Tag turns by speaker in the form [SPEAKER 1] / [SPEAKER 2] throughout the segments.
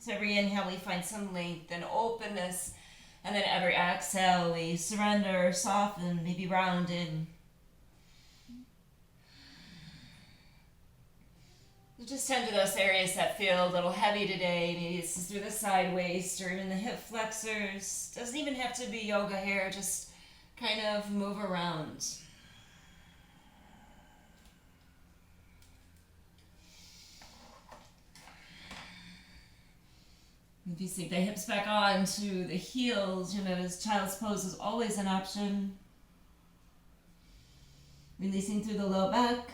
[SPEAKER 1] So every inhale we find some length and openness, and then every exhale we surrender, soften, maybe round in. Just tend to those areas that feel a little heavy today. Maybe it's through the side waist or even the hip flexors. Doesn't even have to be yoga here, just kind of move around. If you sink the hips back onto the heels, you notice child's pose is always an option. Releasing through the low back.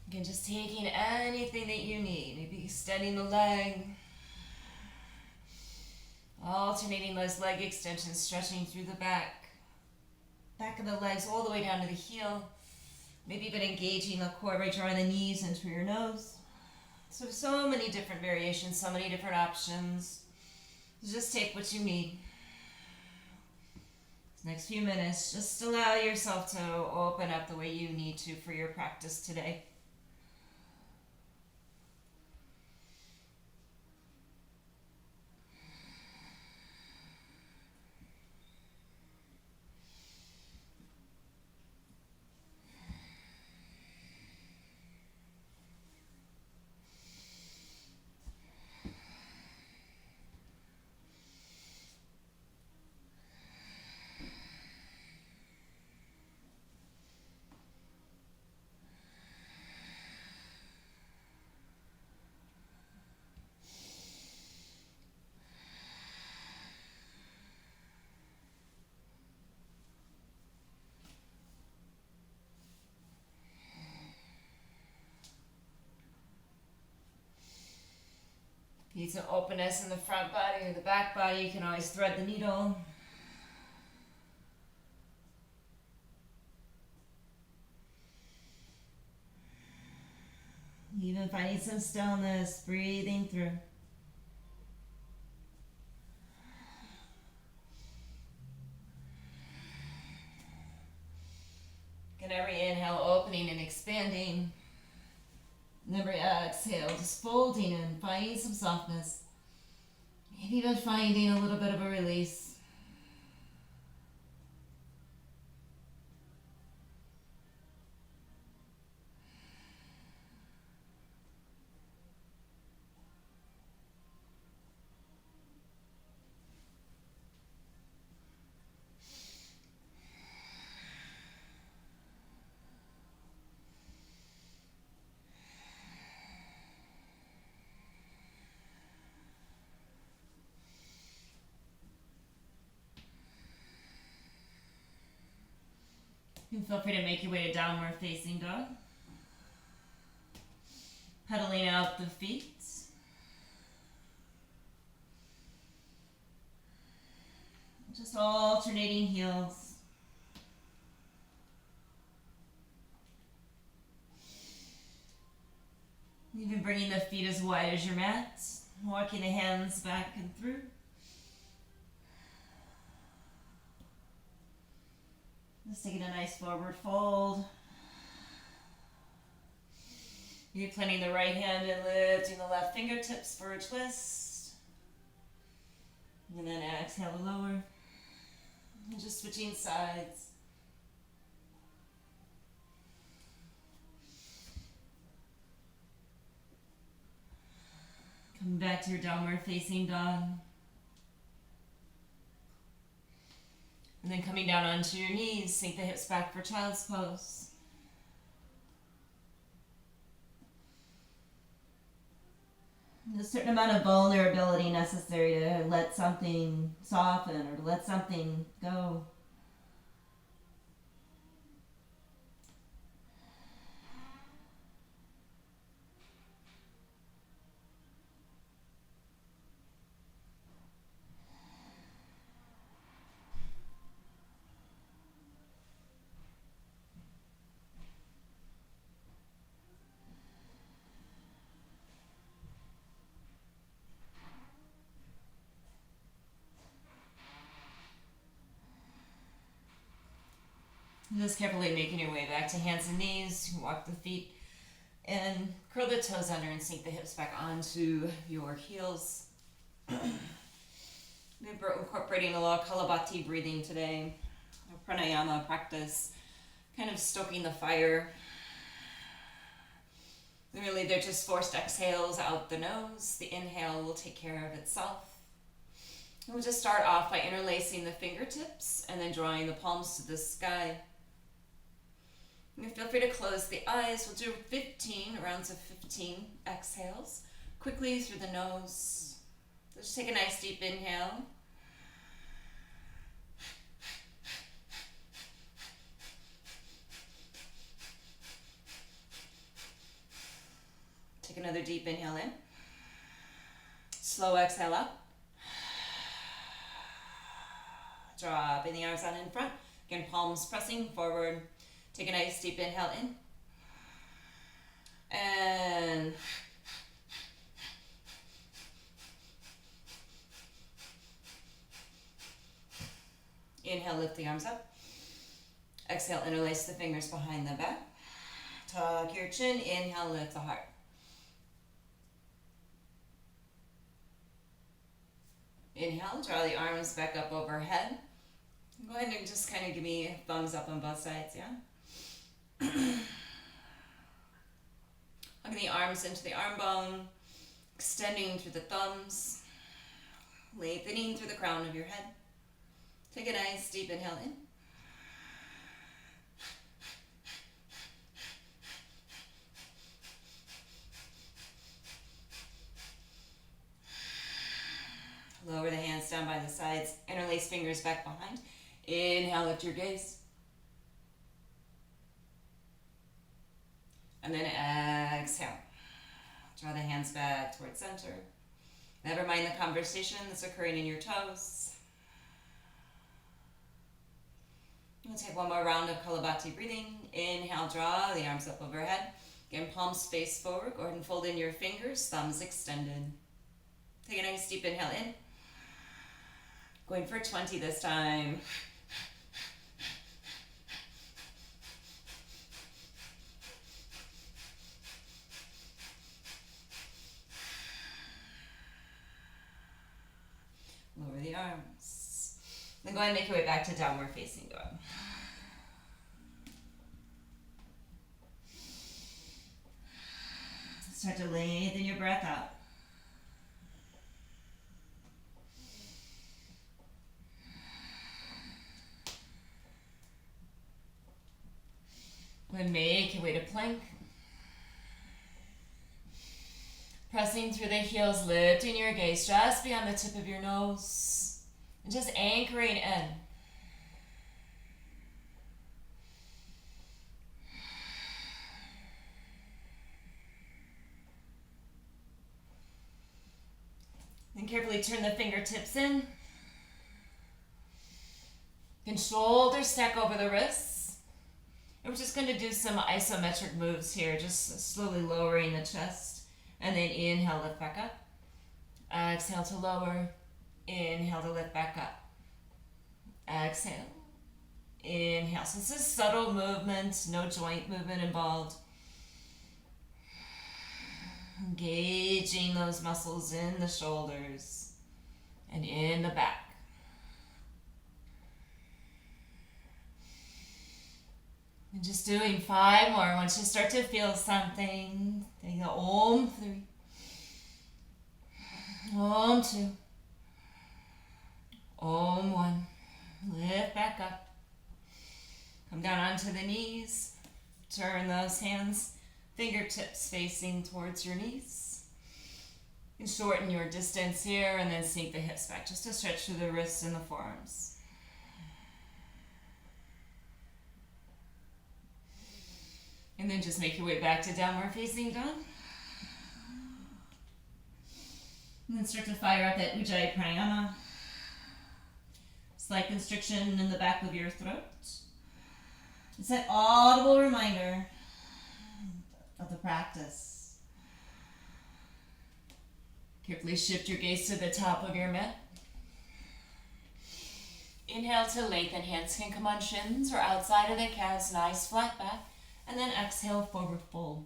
[SPEAKER 1] Again, just taking anything that you need. Maybe extending the leg. Alternating those leg extensions, stretching through the back. Back of the legs all the way down to the heel. Maybe even engaging the core by drawing the knees into your nose. So many different variations, so many different options. Just take what you need. Next few minutes, just allow yourself to open up the way you need to for your practice today. Need some openness in the front body or the back body. You can always thread the needle. Even finding some stillness, breathing through. And every inhale opening and expanding. And every exhale just folding and finding some softness. Maybe even finding a little bit of a release. You can feel free to make your way to downward facing dog. Pedaling out the feet. Just alternating heels. Even bringing the feet as wide as your mat. Walking the hands back and through. Just taking a nice forward fold. You're planting the right hand and lifting the left fingertips for a twist. And then exhale to lower. And just switching sides. Come back to your downward facing dog. And then coming down onto your knees, sink the hips back for child's pose. There's a certain amount of vulnerability necessary to let something soften or to let something go. Just carefully making your way back to hands and knees. You walk the feet and curl the toes under and sink the hips back onto your heels. We're incorporating a lot of Kalabati breathing today. A pranayama practice, kind of stoking the fire. Really, they're just forced exhales out the nose. The inhale will take care of itself. And we'll just start off by interlacing the fingertips and then drawing the palms to the sky. And feel free to close the eyes. We'll do 15 rounds of 15 exhales, quickly through the nose. So just take a nice deep inhale. Take another deep inhale in. Slow exhale out. Dropping the arms out in front. Again, palms pressing forward. Take a nice deep inhale in. And inhale, lift the arms up. Exhale, interlace the fingers behind the back. Tuck your chin. Inhale, lift the heart. Inhale, draw the arms back up overhead. Go ahead and just kind of give me a thumbs up on both sides, yeah? Hugging the arms into the arm bone, extending through the thumbs, lengthening through the crown of your head. Take a nice deep inhale in. Lower the hands down by the sides, interlace fingers back behind. Inhale, lift your gaze. And then exhale. Draw the hands back towards center. Never mind the conversation that's occurring in your toes. We'll take one more round of Kalabati breathing. Inhale, draw the arms up overhead. Again, palms face forward. Go ahead and fold in your fingers, thumbs extended. Take a nice deep inhale in. Going for 20 this time. Lower the arms. Then go ahead and make your way back to downward facing dog. Start to lengthen your breath out. Then make your way to plank. Pressing through the heels, lifting your gaze just beyond the tip of your nose. And just anchoring in. Then carefully turn the fingertips in. You can shoulder stack over the wrists. And we're just going to do some isometric moves here, just slowly lowering the chest. And then inhale, lift back up. Exhale to lower. Inhale to lift back up. Exhale. Inhale. So this is subtle movement, no joint movement involved. Engaging those muscles in the shoulders and in the back. And just doing 5 more. Once you start to feel something, take the Om 3, Om 2, Om 1. Lift back up. Come down onto the knees. Turn those hands, fingertips facing towards your knees. And shorten your distance here and then sink the hips back just to stretch through the wrists and the forearms. And then just make your way back to downward facing dog. And then start to fire up that Ujjayi pranayama. Slight constriction in the back of your throat. It's that audible reminder of the practice. Carefully shift your gaze to the top of your mat. Inhale to lengthen. Hands can come on shins or outside of the calves. Nice flat back. And then exhale, forward fold.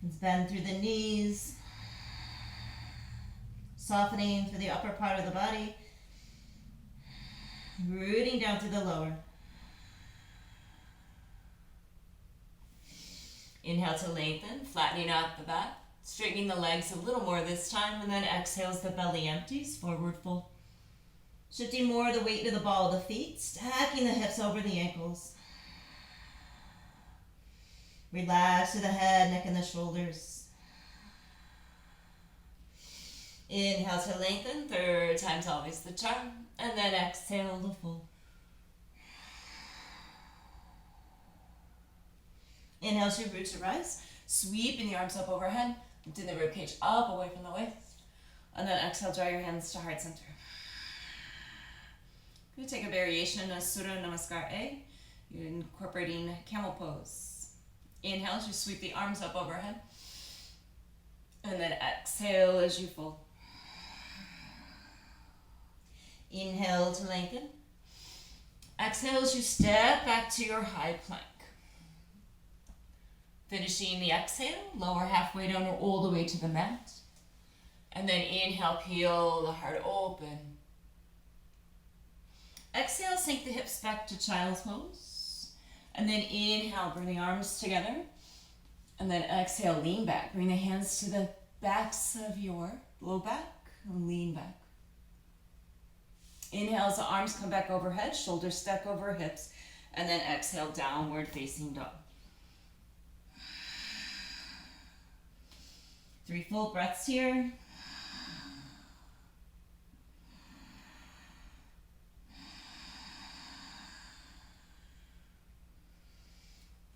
[SPEAKER 1] Let's bend through the knees. Softening through the upper part of the body. Rooting down through the lower. Inhale to lengthen, flattening out the back. Straightening the legs a little more this time, and then exhale as the belly empties, forward fold. Shifting more of the weight to the ball of the feet, stacking the hips over the ankles. Relax to the head, neck, and the shoulders. Inhale to lengthen, third time's always the charm, and then exhale to fold. Inhale to root to rise, sweeping the arms up overhead, lifting the ribcage up away from the waist, and then exhale, draw your hands to heart center. You're going to take a variation of Surya Namaskar. You're incorporating camel pose. Inhale as you sweep the arms up overhead, and then exhale as you fold. Inhale to lengthen. Exhale as you step back to your high plank. Finishing the exhale, lower halfway down or all the way to the mat. And then inhale, peel the heart open. Exhale, sink the hips back to child's pose. And then inhale, bring the arms together. And then exhale, lean back. Bring the hands to the backs of your low back and lean back. Inhale as the arms come back overhead, shoulders stack over hips. And then exhale, downward facing dog. 3 full breaths here.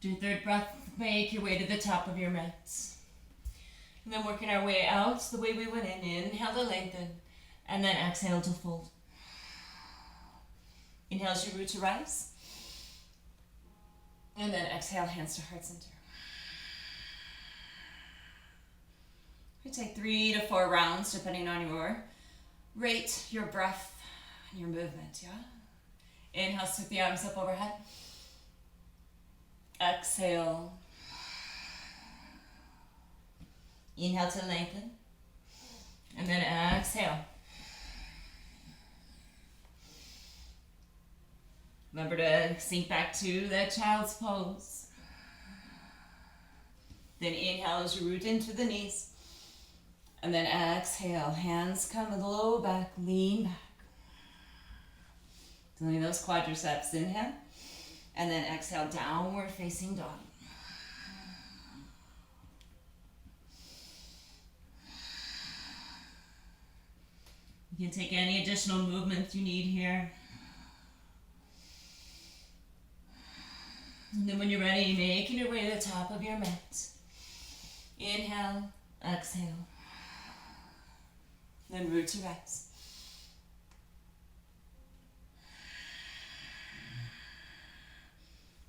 [SPEAKER 1] Do 3rd breath, make your way to the top of your mat. And then working our way out the way we went in. Inhale to lengthen, and then exhale to fold. Inhale as you root to rise. And then exhale, hands to heart center. We take 3 to 4 rounds, depending on your rate, your breath, and your movement, yeah? Inhale, sweep the arms up overhead. Exhale. Inhale to lengthen. And then exhale. Remember to sink back to that child's pose. Then inhale as you root into the knees. And then exhale, hands come to the low back, lean back. Doing those quadriceps, inhale. And then exhale, downward facing dog. You can take any additional movements you need here. And then when you're ready, making your way to the top of your mat. Inhale, exhale. Then root to rise.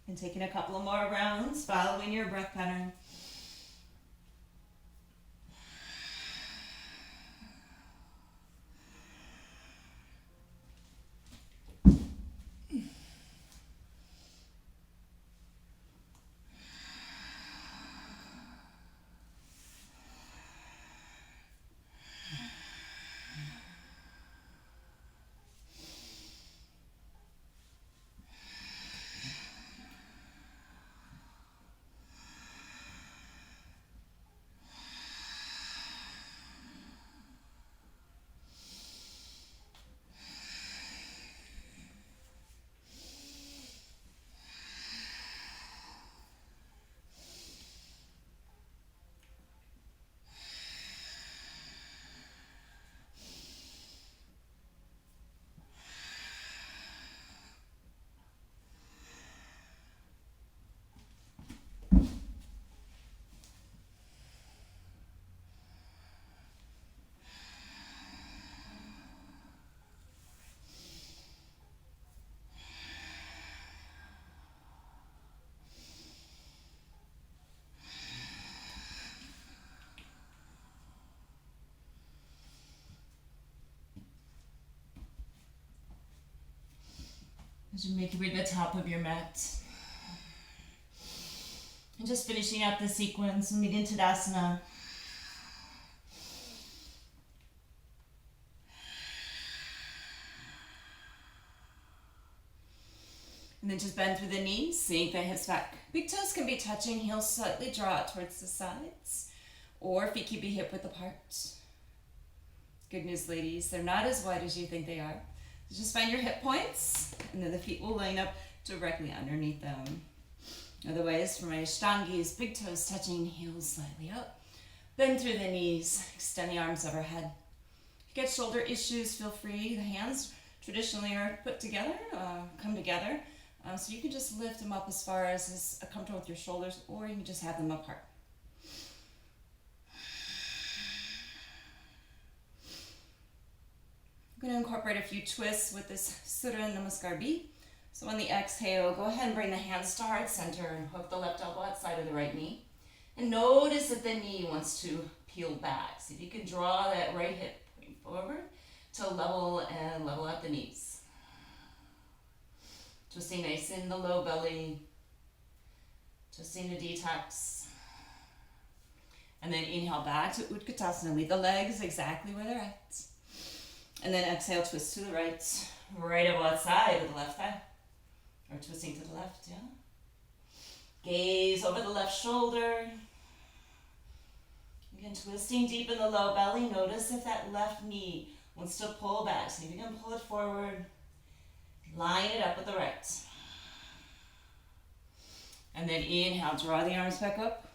[SPEAKER 1] And taking a couple of more rounds, following your breath pattern. As you make your way to the top of your mat. And just finishing out the sequence, moving into Tadasana. And then just bend through the knees, sink the hips back. Big toes can be touching, heels slightly draw out towards the sides. Or feet can be hip width apart. Good news, ladies, they're not as wide as you think they are. So just find your hip points, and then the feet will line up directly underneath them. Otherwise, for my Ashtangis, big toes touching, heels slightly up. Bend through the knees, extend the arms overhead. If you get shoulder issues, feel free. The hands traditionally are put together, come together. So you can just lift them up as far as is comfortable with your shoulders, or you can just have them apart. I'm going to incorporate a few twists with this Surya Namaskar B. So on the exhale, go ahead and bring the hands to heart center and hook the left elbow outside of the right knee. And notice that the knee wants to peel back. See if you can draw that right hip forward to level out the knees. Twisting nice in the low belly. Twisting the detox. And then inhale back to Utkatasana. Leave the legs exactly where they're at. And then exhale, twist to the right elbow outside of the left thigh. Or twisting to the left, yeah. Gaze over the left shoulder. Again, twisting deep in the low belly. Notice if that left knee wants to pull back. See if you can pull it forward. Line it up with the right. And then inhale, draw the arms back up.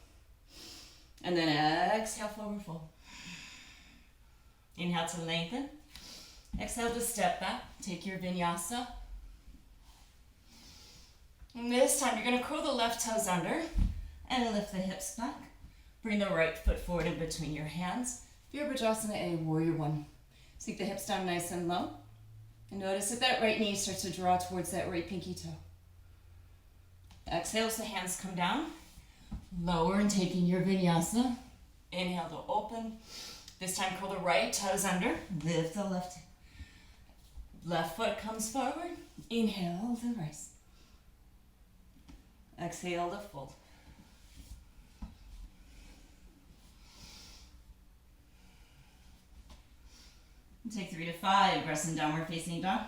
[SPEAKER 1] And then exhale, forward fold. Inhale to lengthen. Exhale to step back. Take your vinyasa. And this time you're going to curl the left toes under and lift the hips back. Bring the right foot forward in between your hands. Virabhadrasana A, Warrior One. Sink the hips down nice and low. And notice if that right knee starts to draw towards that right pinky toe. Exhale as the hands come down. Lower and taking your vinyasa. Inhale to open. This time curl the right toes under. Lift the left foot comes forward. Inhale to rise. Exhale to fold. Take 3 to 5, rest in downward facing dog.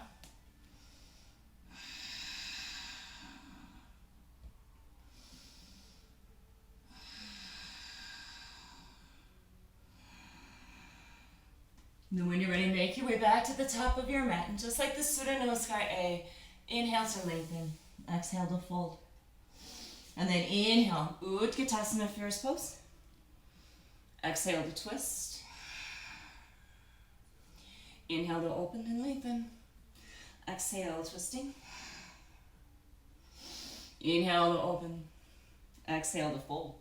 [SPEAKER 1] And then when you're ready, make your way back to the top of your mat. And just like the Surya Namaskar A, inhale to lengthen, exhale to fold. And then inhale, Utkatasana Fierce Pose. Exhale to twist. Inhale to open and lengthen. Exhale, twisting. Inhale to open. Exhale to fold.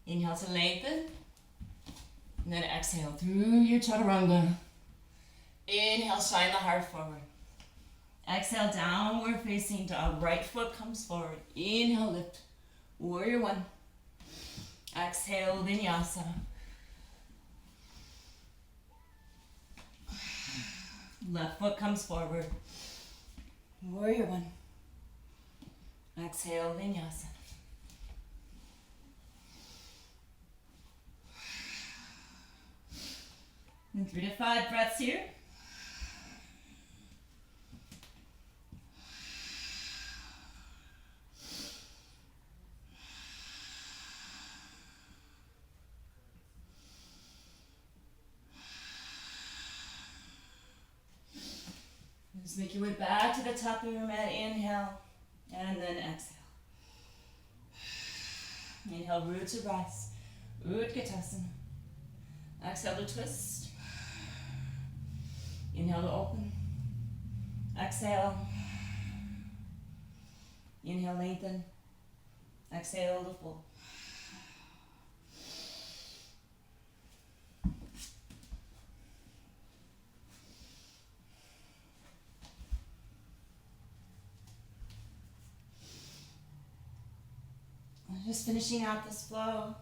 [SPEAKER 1] Inhale to lengthen. And then exhale through your chaturanga. Inhale, shine the heart forward. Exhale, downward facing dog. Right foot comes forward. Inhale, lift. Warrior One. Exhale, vinyasa. Left foot comes forward. Warrior One. Exhale, vinyasa. And 3 to 5 breaths here. Just make your way back to the top of your mat. Inhale, and then exhale. Inhale, root to rise. Utkatasana. Exhale to twist. Inhale to open. Exhale. Inhale, lengthen. Exhale to fold. Just finishing out this flow.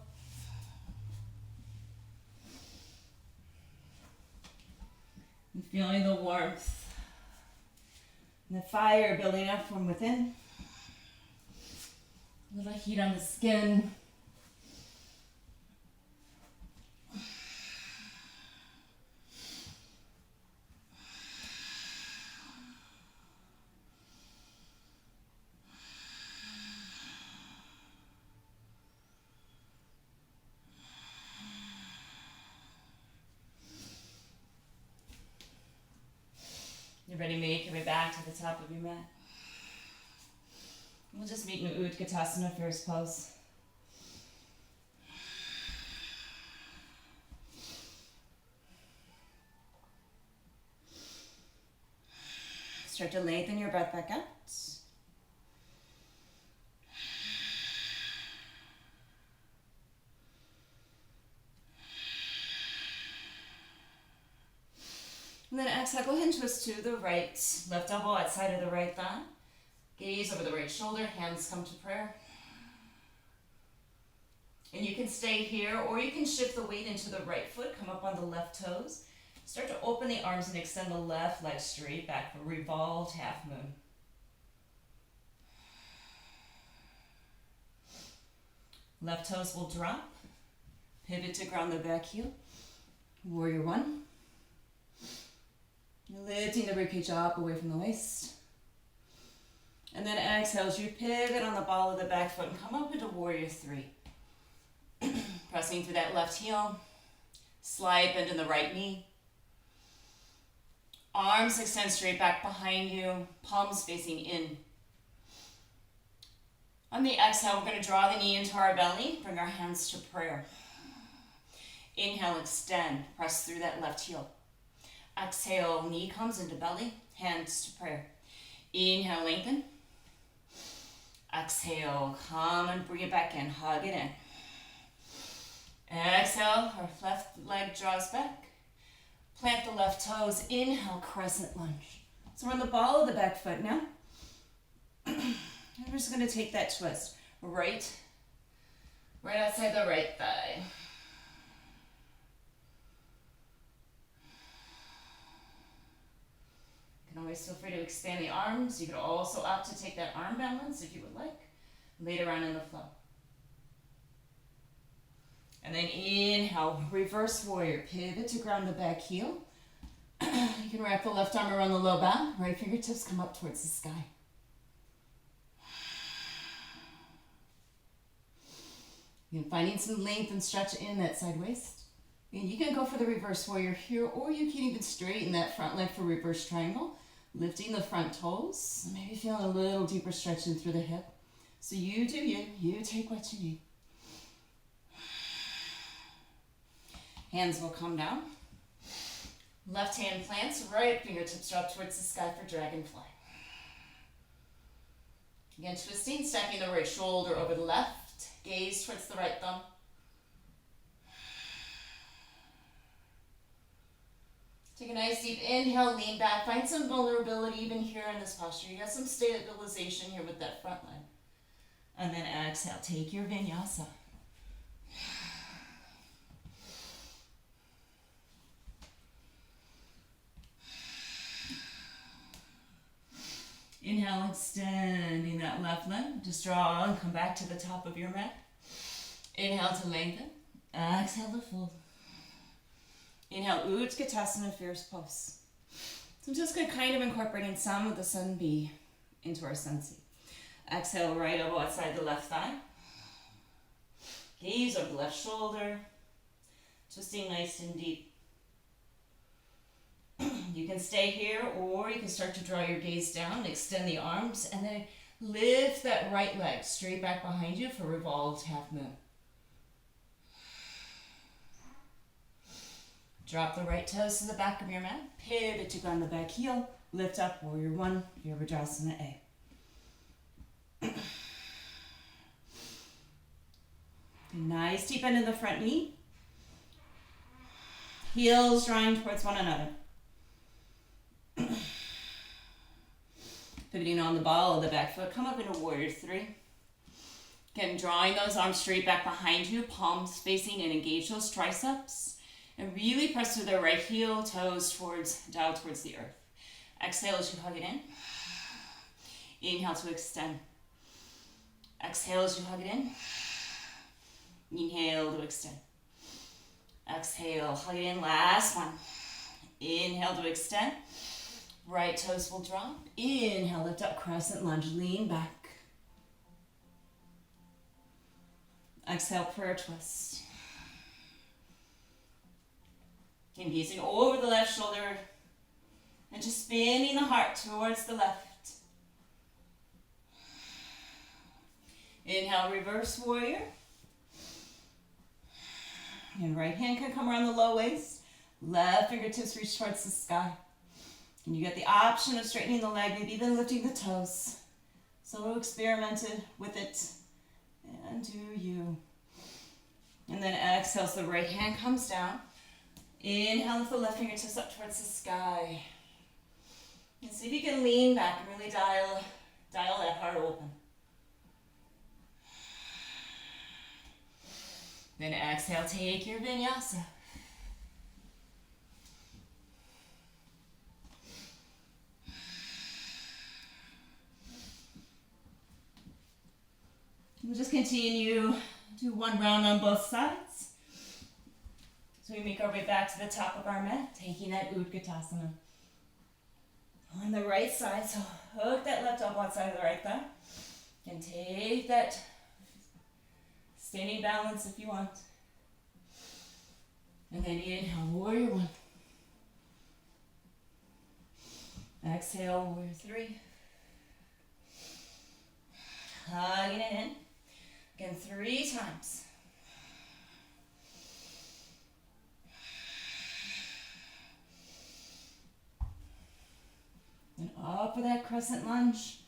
[SPEAKER 1] And feeling the warmth And the fire building up from within. A little heat on the skin. You're ready to make your way back to the top of your mat. We'll just meet in Utkatasana first pose. Start to lengthen your breath back out. And then exhale, go ahead and twist to the right. Left elbow outside of the right thigh. Gaze over the right shoulder, hands come to prayer. And you can stay here, or you can shift the weight into the right foot, come up on the left toes. Start to open the arms and extend the left leg straight back for revolved half moon. Left toes will drop. Pivot to ground the back heel. Warrior one. Lifting the ribcage up away from the waist. And then exhale as you pivot on the ball of the back foot and come up into warrior three. Pressing through that left heel. Slight bend in the right knee. Arms extend straight back behind you. Palms facing in. On the exhale, we're going to draw the knee into our belly. Bring our hands to prayer. Inhale, extend. Press through that left heel. Exhale, knee comes into belly. Hands to prayer. Inhale, lengthen. Exhale, come and bring it back in. Hug it in. Exhale, our left leg draws back. Plant the left toes. Inhale, crescent lunge. So we're on the ball of the back foot now. And we're just going to take that twist. Right outside the right thigh. You can always feel free to expand the arms. You could also opt to take that arm balance if you would like. Later on in the flow. And then inhale, reverse warrior. Pivot to ground the back heel. You can wrap the left arm around the low back. Right fingertips come up towards the sky. You're finding some length and stretch in that side waist. And you can go for the reverse warrior here, or you can even straighten that front leg for reverse triangle. Lifting the front toes. Maybe feeling a little deeper stretching through the hip. So you do you. You take what you need. Hands will come down. Left hand plants, right fingertips drop towards the sky for dragonfly. Again, twisting, stacking the right shoulder over the left. Gaze towards the right thumb. Take a nice deep inhale, lean back. Find some vulnerability even here in this posture. You got some stabilization here with that front leg. And then exhale, take your vinyasa. Inhale, extending that left leg. Just draw and come back to the top of your mat. Inhale to lengthen. Exhale to fold. Inhale, Utkatasana, fierce pose. So I'm just going to kind of incorporating some of the sun B into our sunseat. Exhale, right elbow outside the left thigh. Gaze over the left shoulder. Twisting nice and deep. You can stay here, or you can start to draw your gaze down, extend the arms, and then lift that right leg straight back behind you for revolved half moon. Drop the right toes to the back of your mat. Pivot to ground the back heel. Lift up, warrior one, Virabhadrasana A. Nice deep bend in the front knee. Heels drawing towards one another. Pivoting on the ball of the back foot, come up into warrior three. Again, drawing those arms straight back behind you, palms facing and engage those triceps. And really press through the right heel, toes down towards the earth. Exhale as you hug it in. Inhale to extend. Exhale as you hug it in. Inhale to extend. Exhale, hug it in. Last one. Inhale to extend. Right toes will drop. Inhale, lift up, crescent lunge, lean back. Exhale, prayer twist. And gazing over the left shoulder and just spinning the heart towards the left. Inhale, reverse warrior. And right hand can come around the low waist. Left fingertips reach towards the sky. And you get the option of straightening the leg, maybe even lifting the toes. So experimented with it. And do you. And then exhale, so the right hand comes down. Inhale, lift the left fingertips up towards the sky. And see if you can lean back and really dial that heart open. Then exhale, take your vinyasa. We'll just continue, do one round on both sides. So we make our way back to the top of our mat, taking that Utkatasana. On the right side, so hook that left elbow outside of the right thigh. And take that standing balance if you want. And then inhale, warrior one. Exhale, warrior three. Hugging it in. Again, 3 times. And up for that crescent lunge.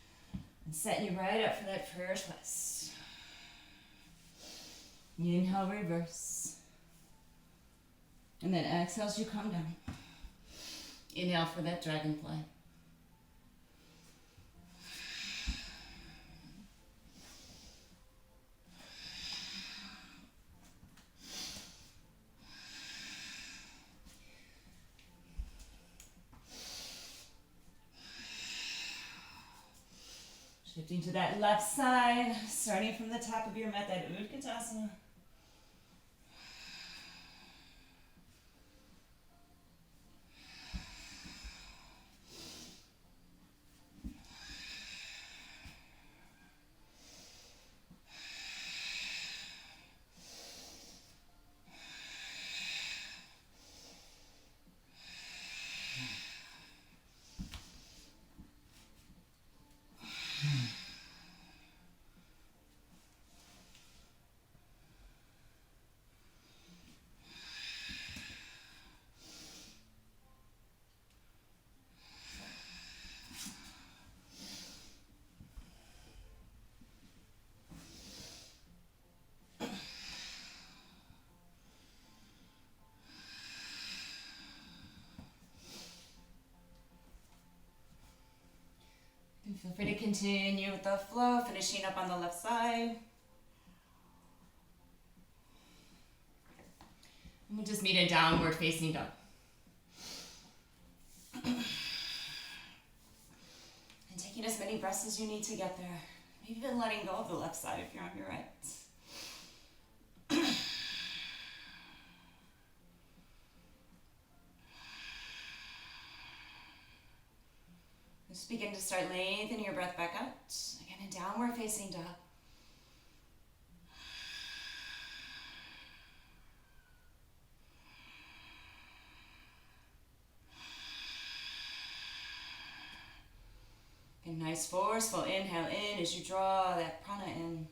[SPEAKER 1] And setting you right up for that prayer twist. Inhale, reverse. And then exhale as you come down. Inhale for that dragonfly. Shifting to that left side, starting from the top of your mat, that Utkatasana. Feel free to continue with the flow, finishing up on the left side. And we'll just meet in downward facing dog. And taking as many breaths as you need to get there. Maybe even letting go of the left side if you're on your right. Just begin to start lengthening your breath back out. Again, in downward facing dog. Again, nice forceful inhale in as you draw that prana in.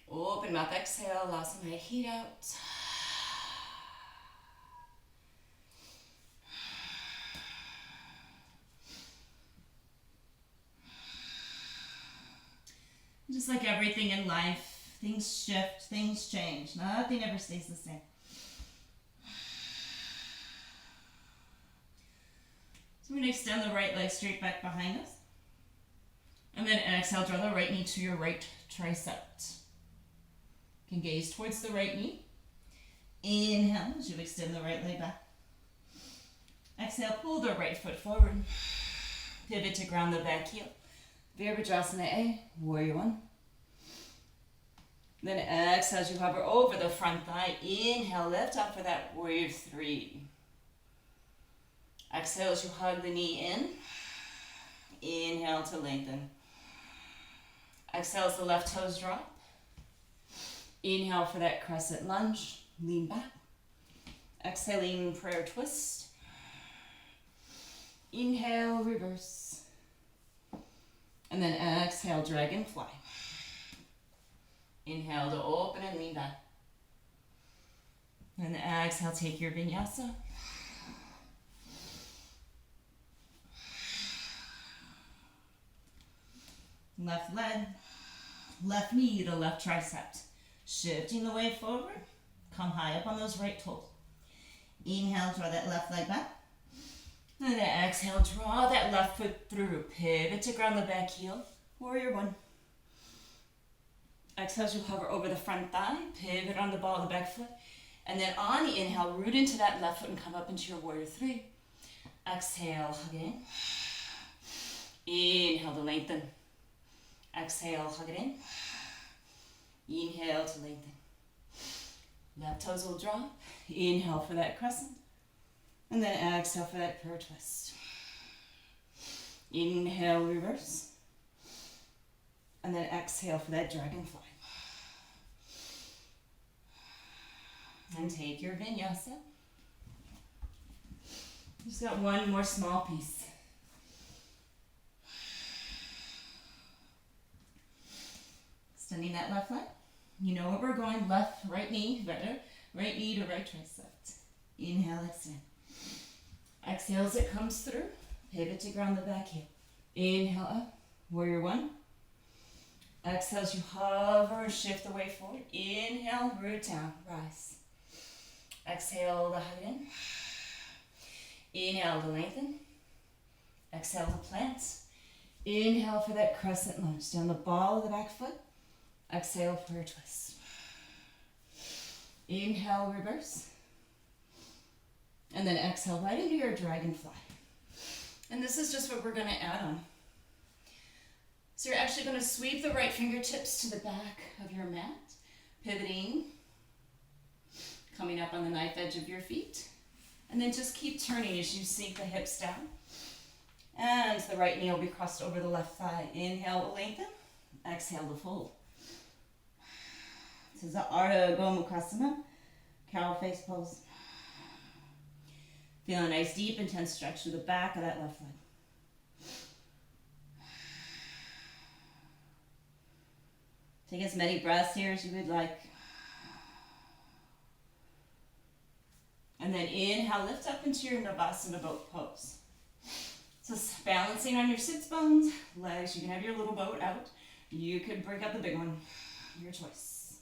[SPEAKER 1] Open mouth, exhale, allow some of the heat out. Just like everything in life, things shift, things change. Nothing ever stays the same. So we're going to extend the right leg straight back behind us. And then exhale, draw the right knee to your right tricep. You can gaze towards the right knee. Inhale as you extend the right leg back. Exhale, pull the right foot forward. Pivot to ground the back heel. Virabhadrasana, warrior one. Then exhale as you hover over the front thigh. Inhale, lift up for that warrior three. Exhale as you hug the knee in. Inhale to lengthen. Exhale as the left toes drop. Inhale for that crescent lunge. Lean back. Exhaling prayer twist. Inhale, reverse. And then exhale, dragonfly. Inhale to open and lean back. And exhale, take your vinyasa. Left leg, left knee to left tricep. Shifting the weight forward. Come high up on those right toes. Inhale, draw that left leg back. And then exhale, draw that left foot through. Pivot to ground the back heel. Warrior one. Exhale as you hover over the front thigh. Pivot on the ball of the back foot. And then on the inhale, root into that left foot and come up into your warrior three. Exhale, hug it in. Inhale to lengthen. Exhale, hug it in. Inhale to lengthen. Left toes will drop. Inhale for that crescent. And then exhale for that prayer twist. Inhale, reverse. And then exhale for that dragonfly. And take your vinyasa. Just got one more small piece. Extending that left leg. You know where we're going. Left, right knee, better. Right knee to right tricep. Inhale, extend. Exhale as it comes through. Pivot to ground the back heel. Inhale up. Warrior one. Exhale as you hover, shift the weight forward. Inhale, root down, rise. Exhale to hug in. Inhale to lengthen. Exhale to plant. Inhale for that crescent lunge. Down the ball of the back foot. Exhale for a twist. Inhale, reverse. And then exhale right into your dragonfly. And this is just what we're going to add on. So you're actually going to sweep the right fingertips to the back of your mat, pivoting, coming up on the knife edge of your feet. And then just keep turning as you sink the hips down. And the right knee will be crossed over the left thigh. Inhale to lengthen. Exhale to fold. This is the Ardha Gomukhasana, cow face pose. Feel a nice deep intense stretch through the back of that left leg. Take as many breaths here as you would like. And then inhale, lift up into your Navasana boat pose. So balancing on your sits bones, legs, you can have your little boat out. You could break out the big one, your choice.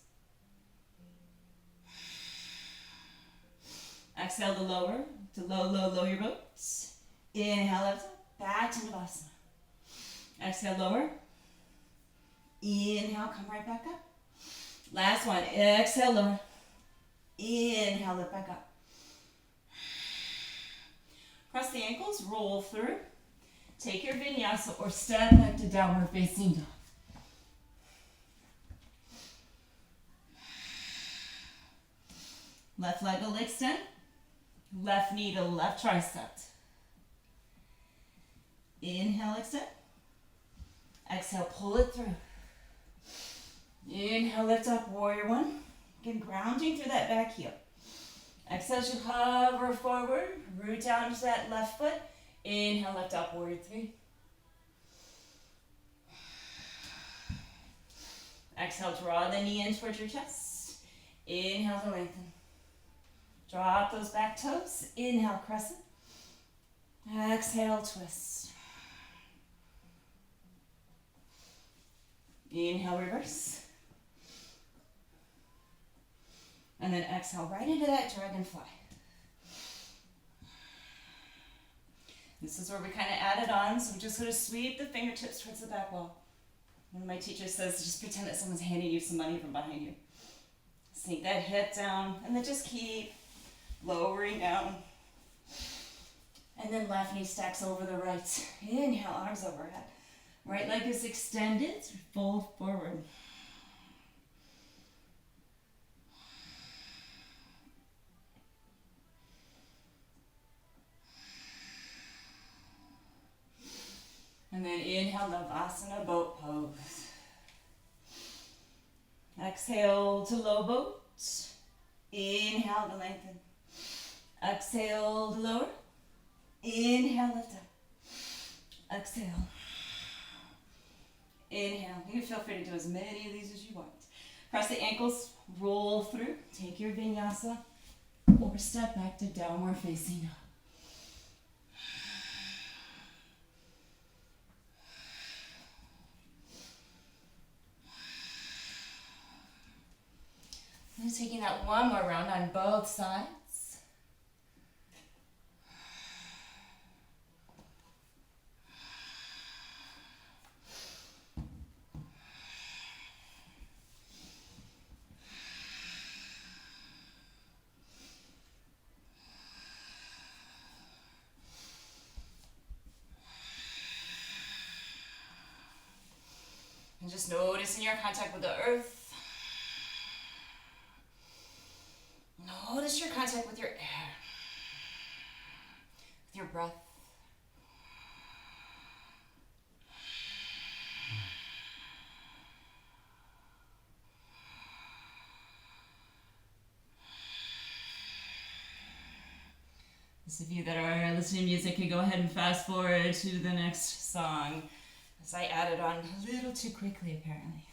[SPEAKER 1] Exhale to lower, to low your boats. Inhale, lift up, back to Navasana. Exhale, lower. Inhale, come right back up. Last one, exhale, lower. Inhale, lift back up. Cross the ankles, roll through. Take your vinyasa or step back to downward facing dog. Left leg will extend. Left knee to left tricep. Inhale, extend. Exhale, pull it through. Inhale, lift up, warrior one. Again, grounding through that back heel. Exhale, as you hover forward, root down to that left foot. Inhale, lift up, warrior three. Exhale, draw the knee in towards your chest. Inhale to lengthen. Drop those back toes. Inhale, crescent. Exhale, twist. Inhale, reverse. And then exhale right into that dragonfly. This is where we kind of added on, so we're just going to sweep the fingertips towards the back wall. One of my teachers says, just pretend that someone's handing you some money from behind you. Sink that hip down, and then just keep lowering down. And then left knee stacks over the right. Inhale, arms overhead. Right leg is extended, fold forward. And then inhale, Navasana, boat pose. Exhale to low boat. Inhale to lengthen. Exhale to lower. Inhale, lift up. Exhale. Inhale. You can feel free to do as many of these as you want. Press the ankles, roll through. Take your vinyasa or step back to downward facing dog. And taking that one more round on both sides. And just noticing your contact with the earth. Notice your contact with your air, with your breath. Those of you that are listening to music can go ahead and fast forward to the next song, as I added on a little too quickly apparently.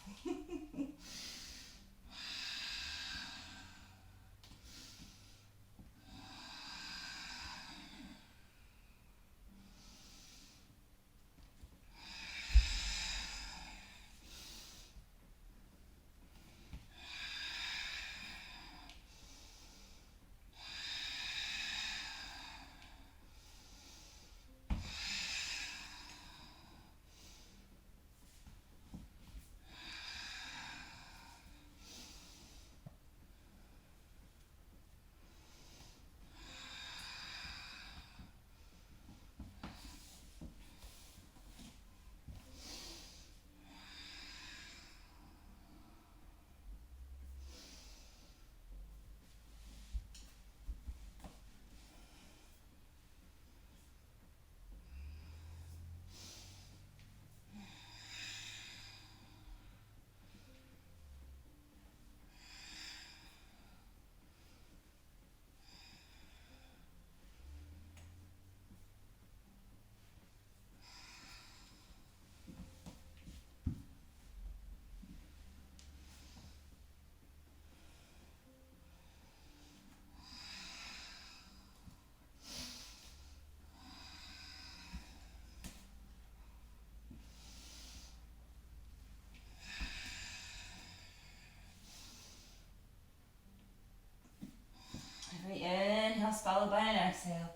[SPEAKER 1] Every inhale is followed by an exhale.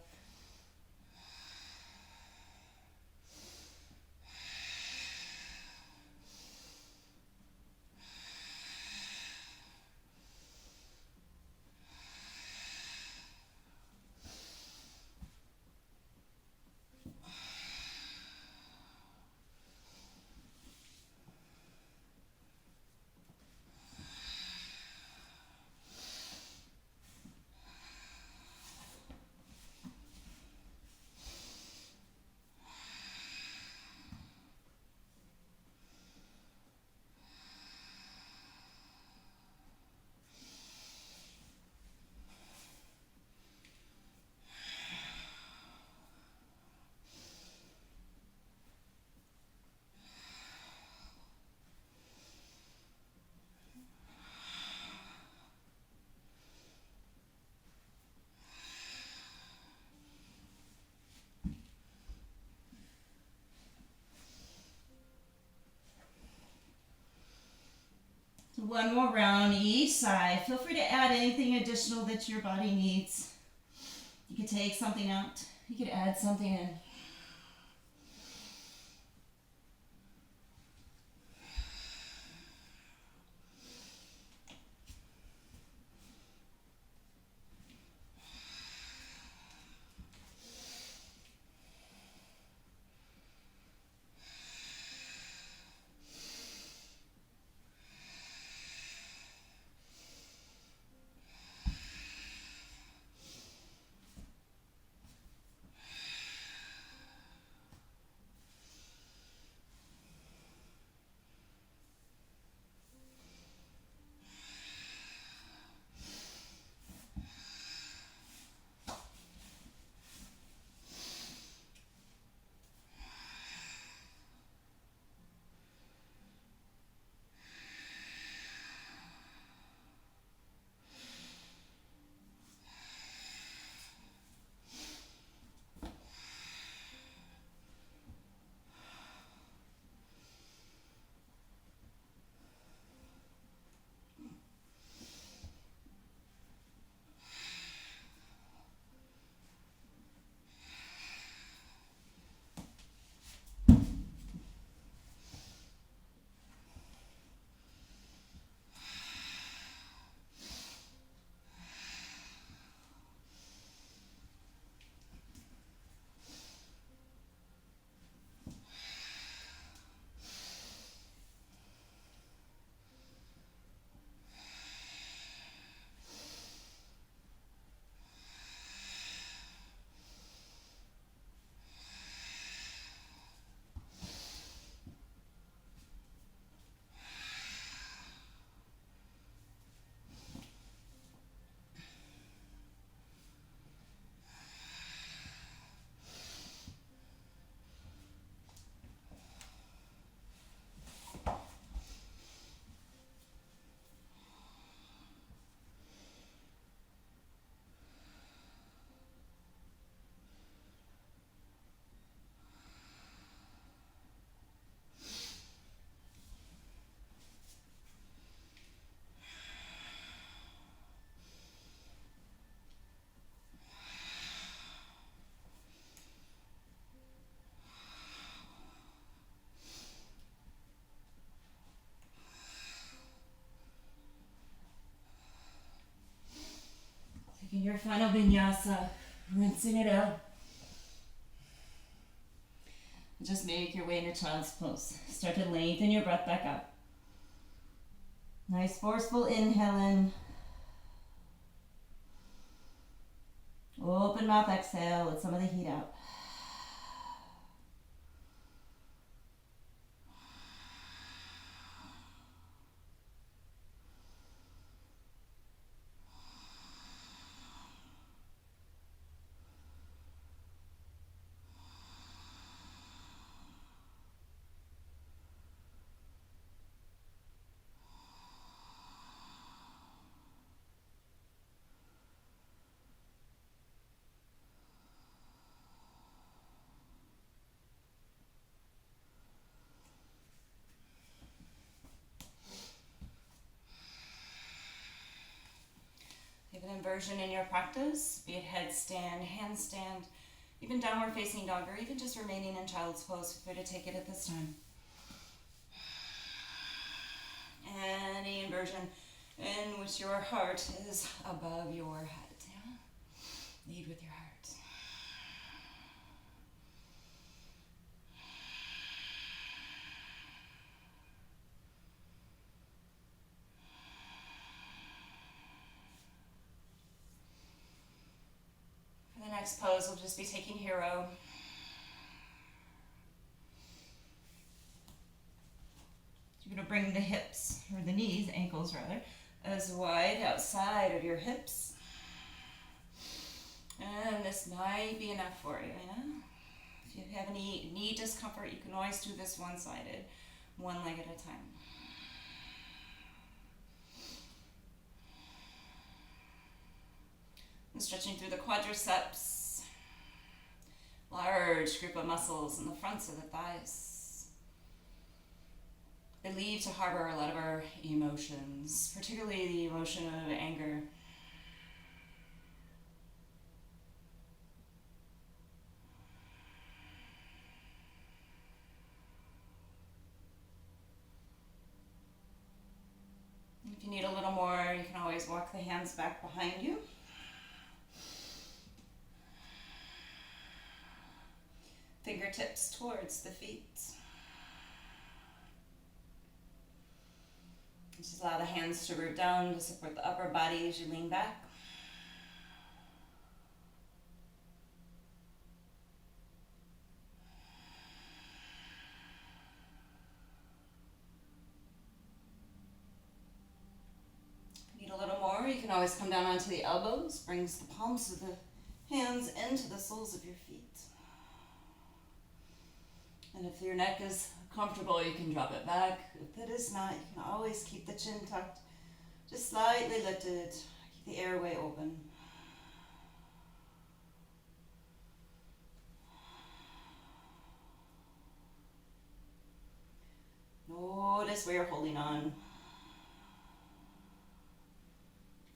[SPEAKER 1] One more round each side. Feel free to add anything additional that your body needs. You could take something out. You could add something in. final vinyasa, rinsing it out. Just make your way into child's pose. Start to lengthen your breath back out. Nice forceful inhale in. Open mouth exhale, let some of the heat out. Give an inversion in your practice, be it headstand, handstand, even downward facing dog, or even just remaining in child's pose. Feel free to take it at this time. Any inversion in which your heart is above your head. Yeah? Lead with your heart. For the next pose, we'll just be taking hero. You're going to bring the hips, or the knees, ankles rather, as wide outside of your hips. And this might be enough for you, yeah? If you have any knee discomfort, you can always do this one-sided, one leg at a time. And stretching through the quadriceps, large group of muscles in the fronts of the thighs. They leave to harbor a lot of our emotions, particularly the emotion of anger. If you need a little more, you can always walk the hands back behind you. Fingertips towards the feet. Just allow the hands to root down to support the upper body as you lean back. If you need a little more, you can always come down onto the elbows, brings the palms of the hands into the soles of your feet. And if your neck is comfortable, you can drop it back. If it is not, you can always keep the chin tucked, just slightly lifted. Keep the airway open. Notice where you're holding on.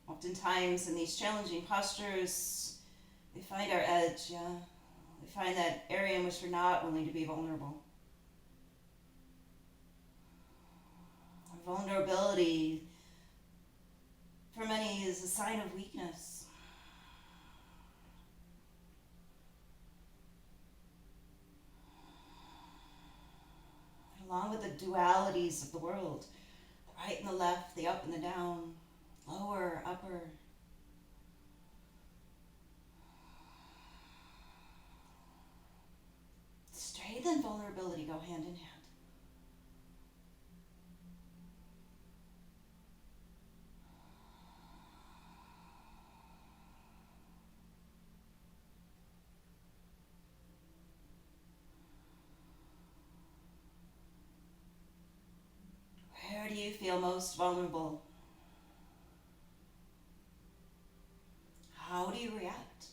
[SPEAKER 1] Oftentimes in these challenging postures, we find our edge, yeah? We find that area in which we're not willing to be vulnerable. Our vulnerability, for many, is a sign of weakness. Along with the dualities of the world, the right and the left, the up and the down, lower, upper. Strength and vulnerability go hand in hand. Where do you feel most vulnerable? How do you react?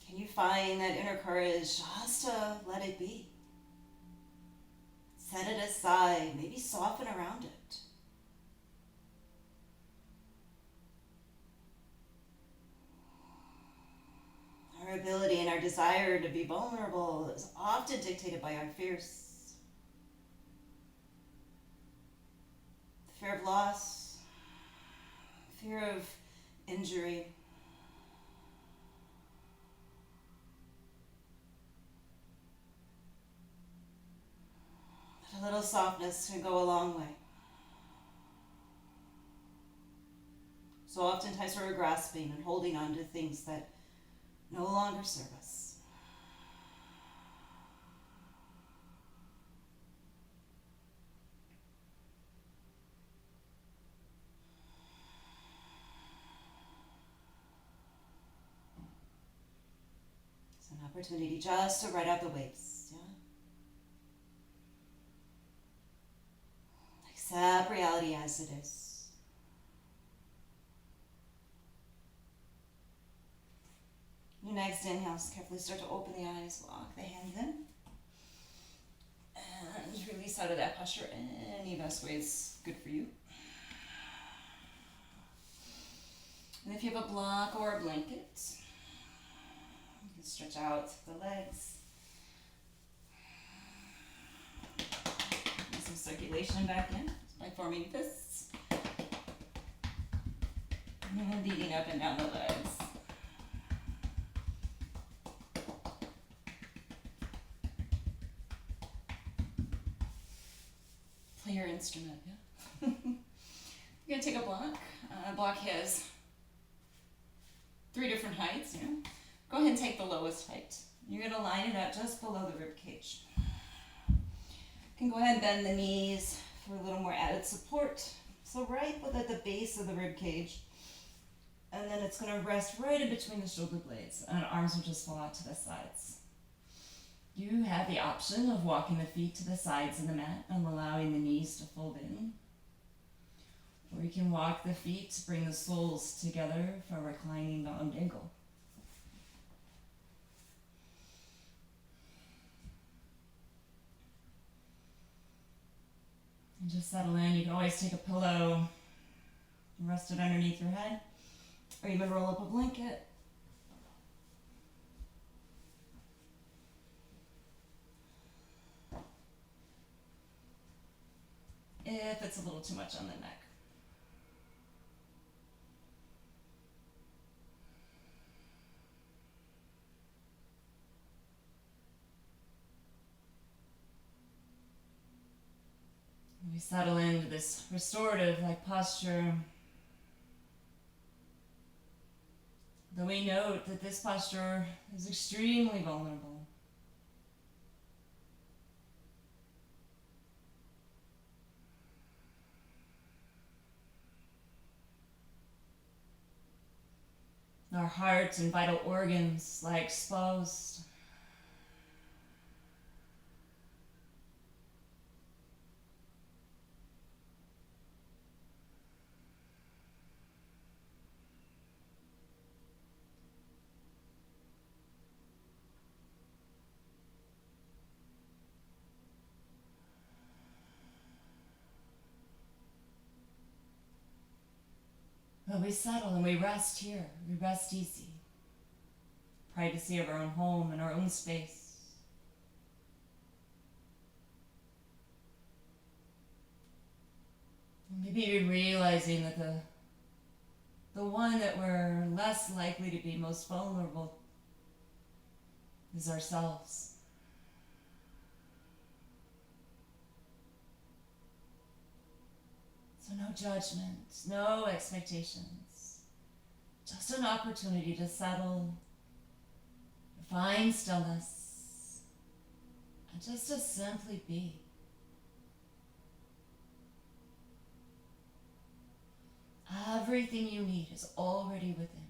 [SPEAKER 1] Can you find that inner courage just to let it be? Set it aside, maybe soften around it. Our ability and our desire to be vulnerable is often dictated by our fears. Fear of loss,
[SPEAKER 2] fear of injury. But a little softness can go a long way. So oftentimes we're grasping and holding on to things that no longer serve us. It's an opportunity just to ride out the waves, yeah? Accept reality as it is. Your next inhale, carefully start to open the eyes, walk the hands in. And release out of that posture any best way is good for you. And if you have a block or a blanket, you can stretch out the legs. Get some circulation back in by forming fists. And leading up and down the legs. Play your instrument, yeah? You're going to take a block. Block has 3 different heights, yeah? Go ahead and take the lowest height. You're going to line it up just below the rib cage. You can go ahead and bend the knees for a little more added support. So right at the base of the rib cage. And then it's going to rest right in between the shoulder blades. And arms will just fall out to the sides. You have the option of walking the feet to the sides of the mat and allowing the knees to fold in. Or you can walk the feet to bring the soles together for a reclining bound angle. And just settle in. You can always take a pillow and rest it underneath your head. Or even roll up a blanket. If it's a little too much on the neck. We settle into this restorative posture. Though we note that this posture is extremely vulnerable. Our heart and vital organs lie exposed. But we settle and we rest here. We rest easy. Privacy of our own home and our own space. Maybe realizing that the one that we're less likely to be most vulnerable is ourselves. So no judgment, no expectations, just an opportunity to settle, to find stillness, and just to simply be. Everything you need is already within.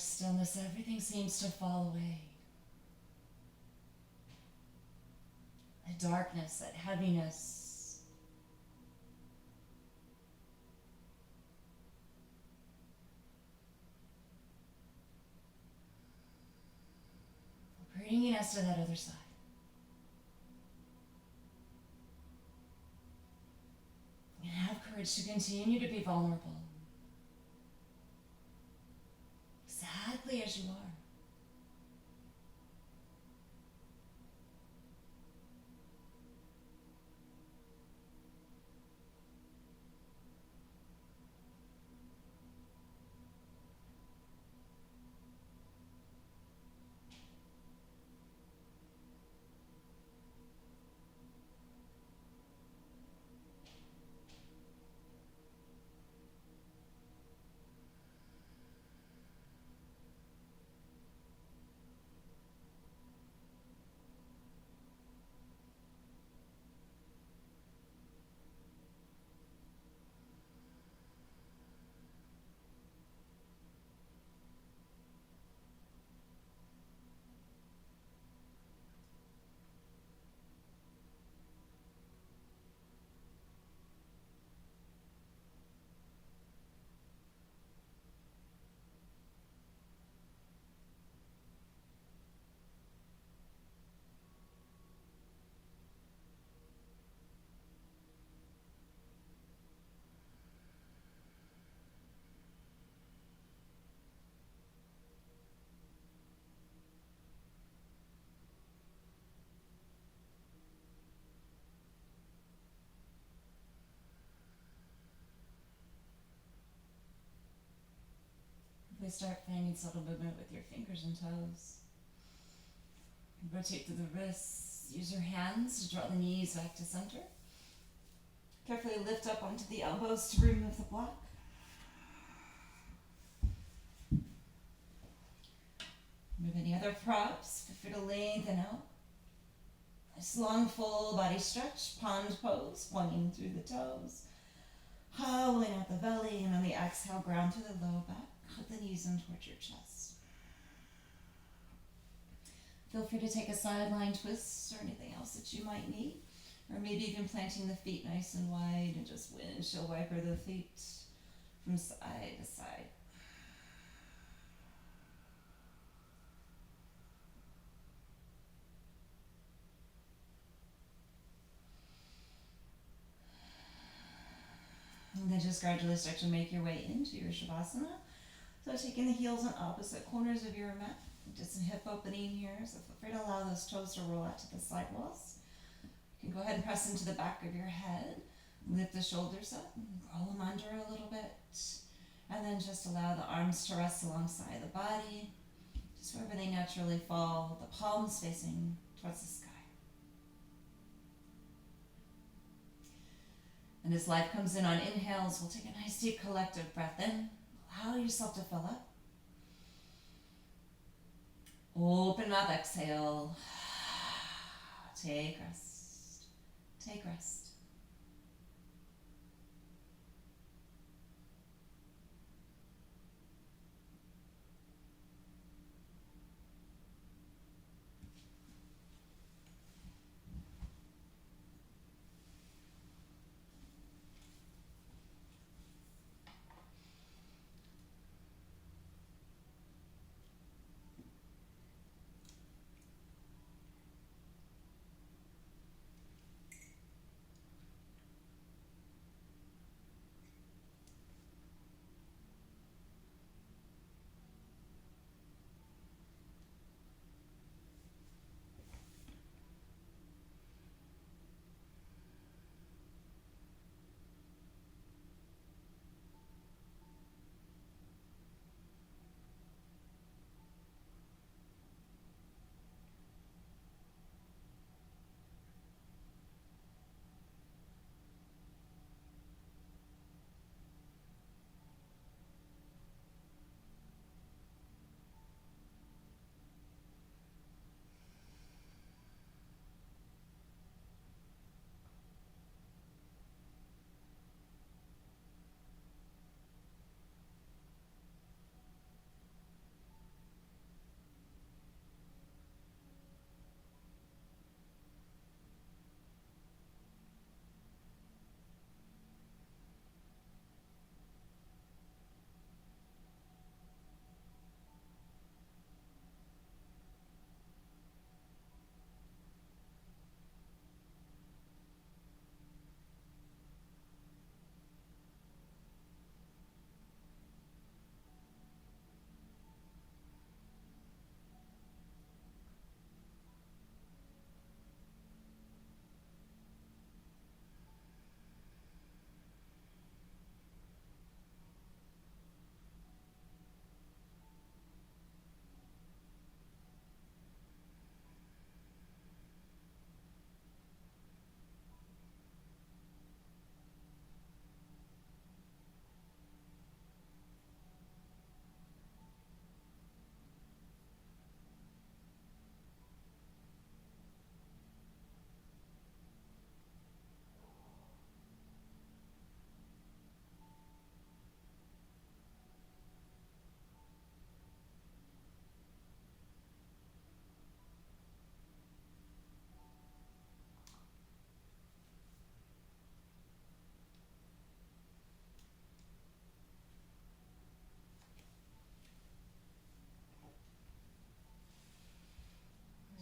[SPEAKER 1] stillness, everything seems to fall away. That darkness, that heaviness. Bringing us to that other side. And have courage to continue to be vulnerable. Exactly as you are. We start finding subtle movement with your fingers and toes. Rotate through the wrists. Use your hands to draw the knees back to center. Carefully lift up onto the elbows to remove the block. Remove any other props. Feel free to lengthen out. Nice long full body stretch. Pond pose, pointing through the toes. Howling out the belly, and on the exhale, ground through the low back. Hug the knees in towards your chest. Feel free to take a sideline twist or anything else that you might need. Or maybe even planting the feet nice and wide and just windshield wiper the feet from side to side. And then just gradually start to make your way into your Shavasana. So taking the heels on opposite corners of your mat. Just a hip opening here, so feel free to allow those toes to roll out to the side walls. You can go ahead and press into the back of your head. Lift the shoulders up and roll them under a little bit. And then just allow the arms to rest alongside the body. Just wherever they naturally fall, the palms facing towards the sky. And as life comes in on inhales, we'll take a nice deep collective breath in. Allow yourself to fill up. Open mouth, exhale. Take rest. Take rest.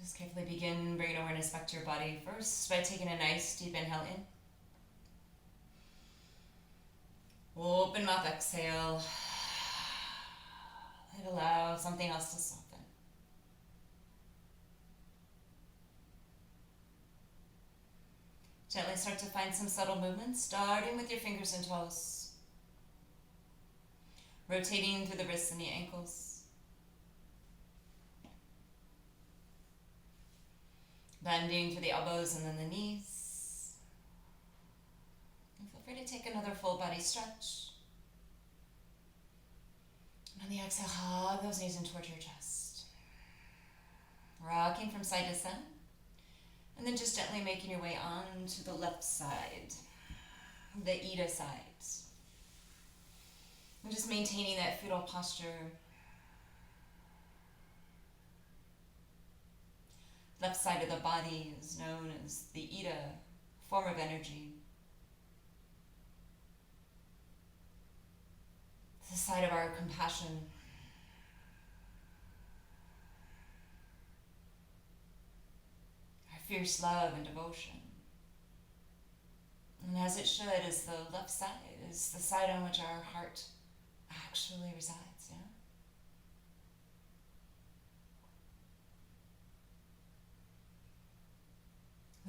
[SPEAKER 1] Just carefully begin bringing awareness back to your body. First, by taking a nice deep inhale in. Open mouth, exhale. Let allow something else to soften. Gently start to find some subtle movements, starting with your fingers and toes. Rotating through the wrists and the ankles. Bending through the elbows and then the knees. And feel free to take another full body stretch. And on the exhale, hug those knees in towards your chest. Rocking from side to side. And then just gently making your way on to the left side, the Ida side. And just maintaining that fetal posture. Left side of the body is known as the Ida form of energy. It's the side of our compassion. Fierce love and devotion. And as it should, is the left side, is the side on which our heart actually resides, yeah?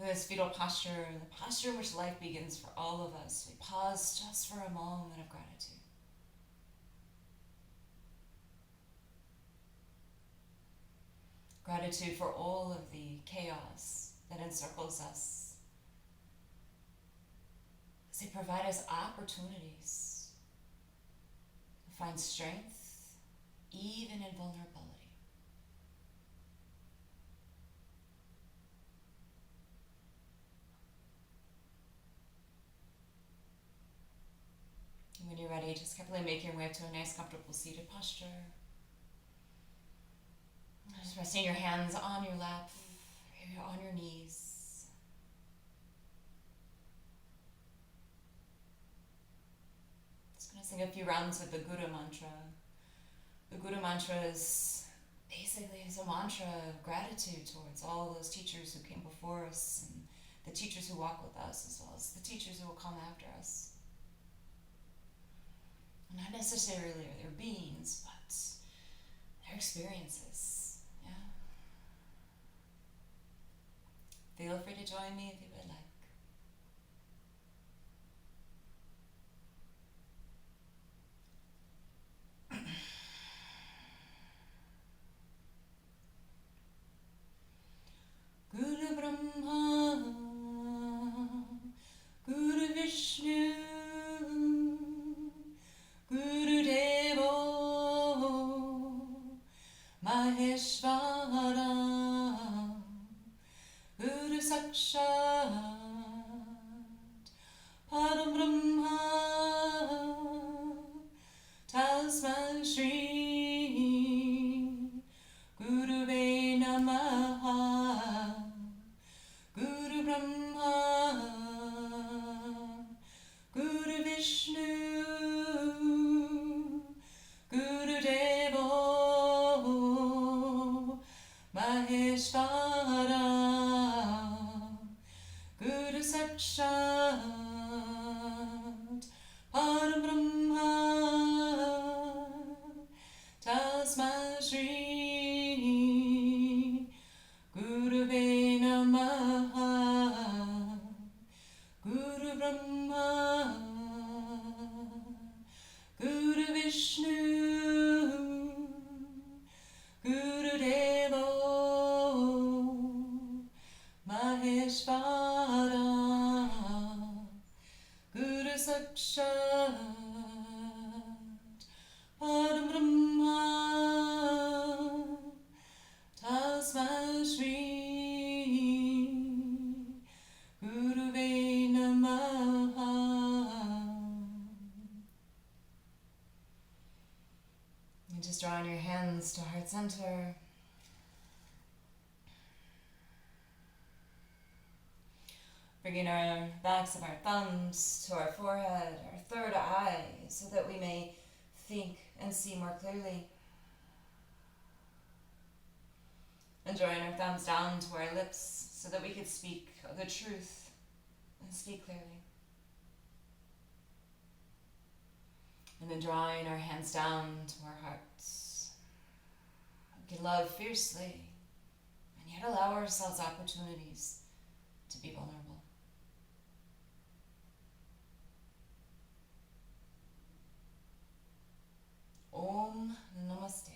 [SPEAKER 1] This fetal posture, the posture in which life begins for all of us, we pause just for a moment of gratitude. Gratitude for all of the chaos that encircles us. As they provide us opportunities to find strength, even in vulnerability. And when you're ready, just carefully make your way up to a nice, comfortable seated posture. Just resting your hands on your lap, on your knees. Just going to sing a few rounds of the Guru mantra. The Guru mantra is basically a mantra of gratitude towards all those teachers who came before us and the teachers who walk with us, as well as the teachers who will come after us. Not necessarily their beings, but their experiences. Feel free to join me if you would like. Guru Brahma, Guru Vishnu, Guru Devo, Maheshvara, Guru Sakshat, Param Brahma, Tasmai Shri, Guruvei Namaha, Guru Brahma, Guru Vishnu, Guru Devo, Maheshvara, Guru Sakshat, Param Brahma, Tasmai Shri, Guruvei Namaha, Guru Brahma, Guru Vishnu, Guru Devo, Maheshvara, Guru Sakshat, Param Brahma, Tasmai Shri, Guruvei Namaha. And just drawing your hands to heart center. Bringing our backs of our thumbs to our forehead, our third eye, so that we may think and see more clearly. And drawing our thumbs down to our lips so that we could speak the truth and speak clearly. And then drawing our hands down to our hearts. We can love fiercely and yet allow ourselves opportunities to be vulnerable. Om Namaste.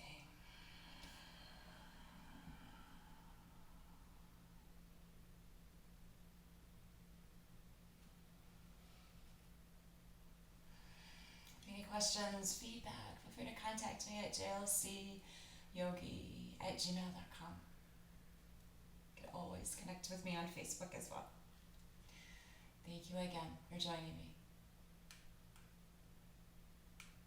[SPEAKER 1] Any questions, feedback, feel free to contact me at jlcyogi@gmail.com. You can always connect with me on Facebook as well. Thank you again for joining me.